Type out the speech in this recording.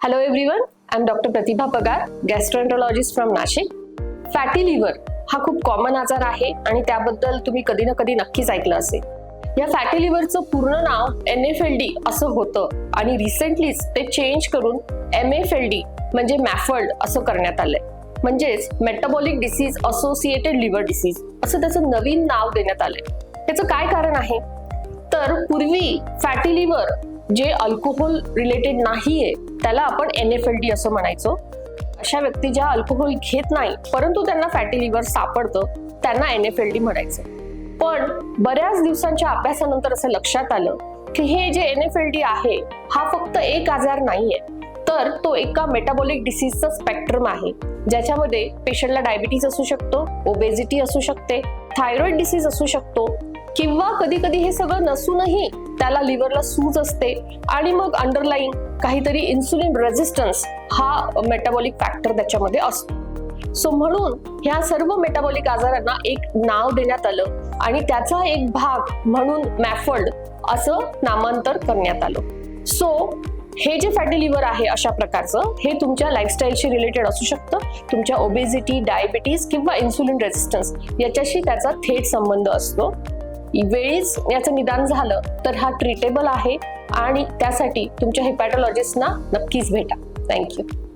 Hello everyone, I am doctor Pratibha Pagar, gastroenterologist from Nashik. Fatty liver हा खूप common आजार आहे आणि त्याबद्दल तुम्ही कधी ना कधी नक्कीच ऐकलं असेल. या फॅटी लिव्हरचं पूर्ण नाव NFLD असं होतं आणि रिसेंटलीच ते चेंज करून MFLD म्हणजे मॅफल्ड असं करण्यात आलंय. म्हणजेच metabolic disease associated liver disease असं त्याचं नवीन नाव देण्यात आलंय. त्याचं काय कारण आहे तर पूर्वी फॅटी लिव्हर जे अल्कोहोल रिलेटेड नाहीये त्याला आपण NFLD असं म्हणायचो. अशा व्यक्ती ज्या अल्कोहोल घेत नाही परंतु त्यांना फॅटी लिव्हर सापडतं त्यांना NFLD म्हणायचं. पण बऱ्याच दिवसांच्या अभ्यासानंतर असं लक्षात आलं की हे जे NFLD आहे हा फक्त एक आजार नाहीये, तर तो एका मेटाबॉलिक डिसीजचा स्पेक्ट्रम आहे, ज्याच्यामध्ये पेशंटला डायबिटीज असू शकतो, ओबेसिटी असू शकते, थायरॉइड डिसीज असू शकतो किंवा कधी कधी हे सगळं नसूनही त्याला लिव्हरला सूज असते आणि मग अंडरलाईन काहीतरी इन्सुलिन रेझिस्टन्स हा मेटाबॉलिक फॅक्टर त्याच्यामध्ये असतो. सो म्हणून ह्या सर्व मेटाबॉलिक आजारांना एक नाव देण्यात आलं आणि त्याचा एक भाग म्हणून मॅफल्ड असं नामांतर करण्यात आलं. सो हे जे फॅटी लिव्हर आहे अशा प्रकारचं हे तुमच्या लाईफस्टाईलशी रिलेटेड असू शकतं. तुमच्या ओबेसिटी, डायबिटीज किंवा इन्सुलिन रेझिस्टन्स याच्याशी त्याचा थेट संबंध असतो. वेळीच याचं निदान झालं तर हा ट्रीटेबल आहे आणि त्यासाठी तुमच्या हेपॅटॉलॉजिस्टना नक्कीच भेटा. थँक्यू.